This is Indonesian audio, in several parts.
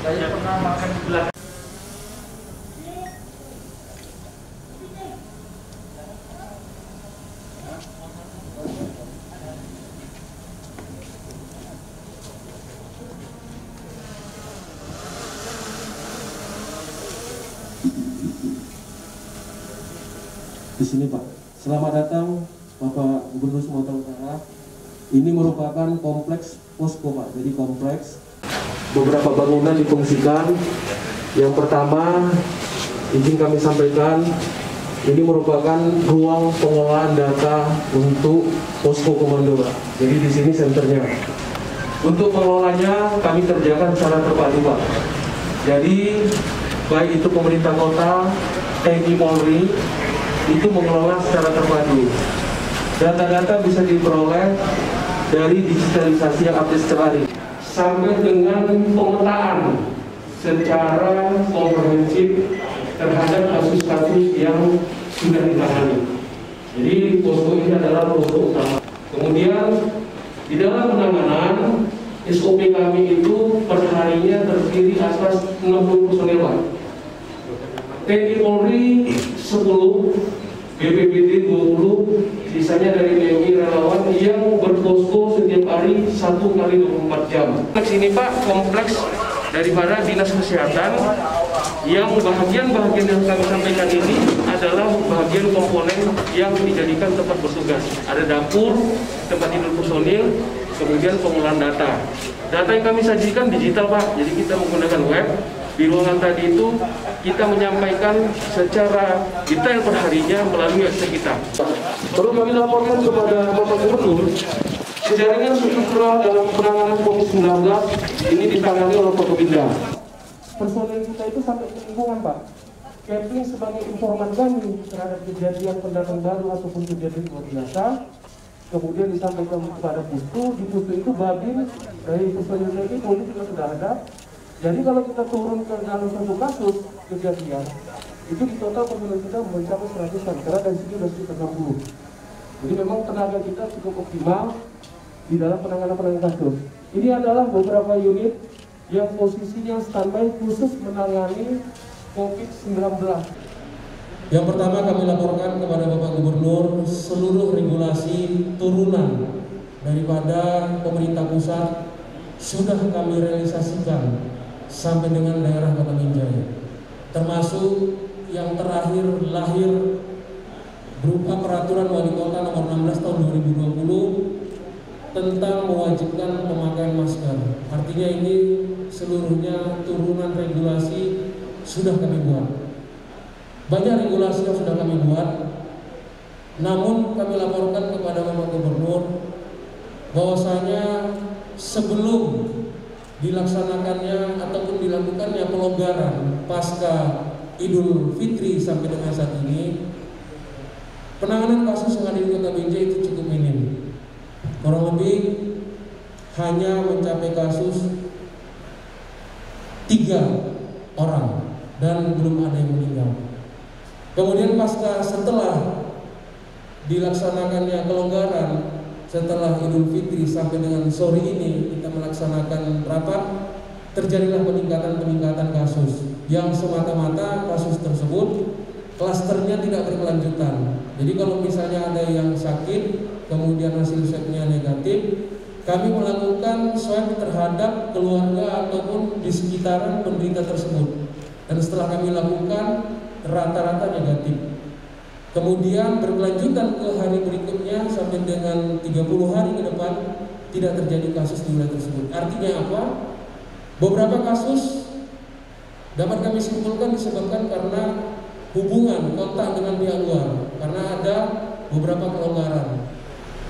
Saya pernah makan di belakang. Di sini Pak, selamat datang Bapak Gubernur Sumatera Utara. Ini merupakan kompleks posko Pak, jadi kompleks beberapa bangunan difungsikan. Yang pertama, izin kami sampaikan, ini merupakan ruang pengolahan data untuk posko komando Pak. Jadi di sini senternya. Untuk mengelolanya kami kerjakan secara terpadu Pak. Jadi baik itu pemerintah kota, TNI Polri, itu mengelola secara terpadu. Data-data bisa diperoleh dari digitalisasi yang update setiap hari sampai dengan pemetaan secara komprehensif terhadap kasus-kasus yang sudah ditangani. Jadi posko ini adalah posko utama. Kemudian di dalam penanganan SOP kami itu perharinya terdiri atas 60 personel Pak. TNI Polri 10, BPBD 20, sisanya dari TNI relawan yang berposko setiap hari 1 kali 24 jam. Kompleks ini Pak, kompleks daripada Dinas Kesehatan yang bahagian-bahagian yang kami sampaikan ini adalah bahagian komponen yang dijadikan tempat bertugas. Ada dapur, tempat tidur personil, kemudian pengolahan data. Data yang kami sajikan digital Pak, jadi kita menggunakan web. Di ruangan tadi itu kita menyampaikan secara detail perharinya melalui website kita. Perlu kami laporkan kepada Bapak Gubernur, jaringan struktural dalam penanganan COVID-19 ini ditangani oleh Forkopimda. Personel kita itu sampai ke lingkungan Pak. Kepling sebagai informan kami terhadap kejadian pendatang baru ataupun kejadian luar biasa. Kemudian disampaikan kepada Putu, di Putu itu babin dari personel ini Polri juga sudah ada. Jadi kalau kita turun ke dalam satu kasus kejadian, itu di total personel kita mencapai 100-an, karena dari sini sudah sekitar 60. Jadi memang tenaga kita cukup optimal di dalam penanganan kasus. Ini adalah beberapa unit yang posisinya standby khusus menangani COVID-19. Yang pertama kami laporkan kepada Bapak Gubernur seluruh regulasi turunan daripada pemerintah pusat sudah kami realisasikan sampai dengan daerah Kota Binjai, termasuk yang terakhir lahir berupa peraturan Wali Kota nomor 16 tahun 2020 tentang mewajibkan pemakaian masker. Artinya ini seluruhnya turunan regulasi sudah kami buat. Banyak regulasi yang sudah kami buat, namun kami laporkan kepada Bapak Gubernur bahwasanya sebelum dilaksanakannya ataupun dilakukannya pelonggaran pasca Idul Fitri sampai dengan saat ini, penanganan kasus yang ada di Kota Binjai itu cukup minim. Kurang lebih hanya mencapai kasus 3 orang dan belum ada yang meninggal. Kemudian setelah dilaksanakannya kelonggaran setelah Idul Fitri sampai dengan sore ini kita melaksanakan rapat, terjadilah peningkatan kasus yang semata-mata kasus tersebut klasternya tidak berkelanjutan. Jadi kalau misalnya ada yang sakit kemudian hasil swabnya negatif, kami melakukan swab terhadap keluarga ataupun di sekitaran penderita tersebut, dan setelah kami lakukan rata-rata negatif. Kemudian berkelanjutan ke hari berikutnya sampai dengan 30 hari ke depan tidak terjadi kasus di wilayah tersebut. Artinya apa? Beberapa kasus dapat kami simpulkan disebabkan karena hubungan kontak dengan pihak luar, karena ada beberapa kelonggaran.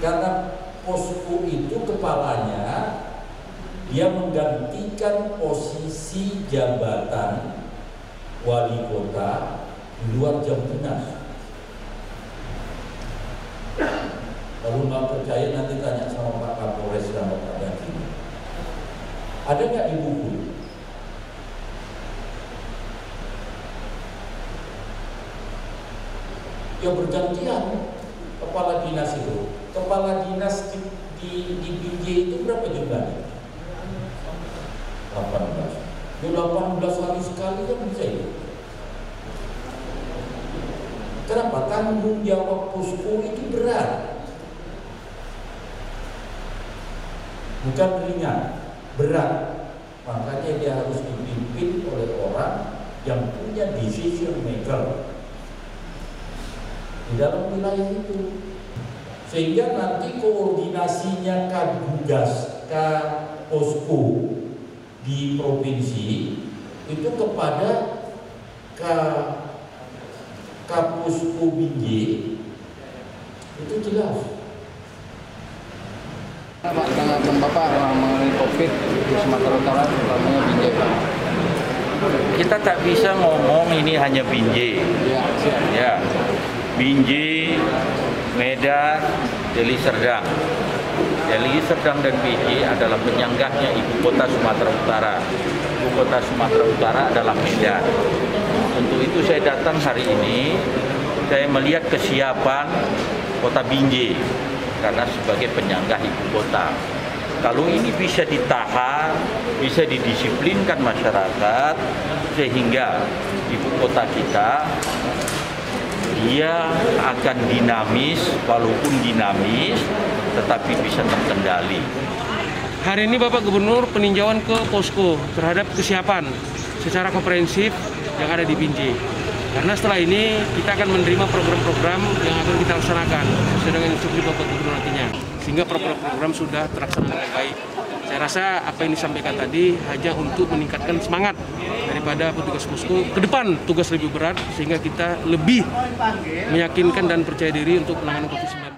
Karena posko itu kepalanya dia menggantikan posisi jabatan wali kota di luar jam dinas. Kalau nggak percaya nanti tanya sama Pak Kapolres dan Pak Daki. Ada nggak di buku? Ya bergantian kepala dinas itu. Kepala dinas di Binjai itu berapa jumlahnya? 18. 18 hari sekali kan bisa itu. Kenapa? Tanggung jawab posko itu berat, bukan ringan, berat. Makanya dia harus dipimpin oleh orang yang punya decision maker di dalam wilayah itu, sehingga nanti koordinasinya Kagugas, Posko di provinsi itu kepada Posko Binjai itu jelas. Pak, tanggapan Bapak mengenai COVID di Sumatera Utara, utamanya Binjai, Pak. Kita tak bisa ngomong ini hanya Binjai. Ya, siap. Ya, Binjai, Medan, Deli Serdang. Deli Serdang dan Binjai adalah penyanggahnya ibu kota Sumatera Utara. Ibu kota Sumatera Utara adalah Medan. Untuk itu saya datang hari ini, saya melihat kesiapan kota Binjai karena sebagai penyanggah ibu kota. Kalau ini bisa ditahan, bisa didisiplinkan masyarakat, sehingga ibu kota kita dia akan dinamis, walaupun dinamis, tetapi bisa terkendali. Hari ini Bapak Gubernur peninjauan ke posko terhadap kesiapan secara komprehensif yang ada di Binjai. Karena setelah ini kita akan menerima program-program yang akan kita laksanakan sesuai dengan instruksi Bapak Gubernur nantinya. Sehingga program-program sudah terlaksana dengan baik. Saya rasa apa yang disampaikan tadi hanya untuk meningkatkan semangat daripada petugas posko ke depan tugas lebih berat sehingga kita lebih meyakinkan dan percaya diri untuk penanganan COVID-19.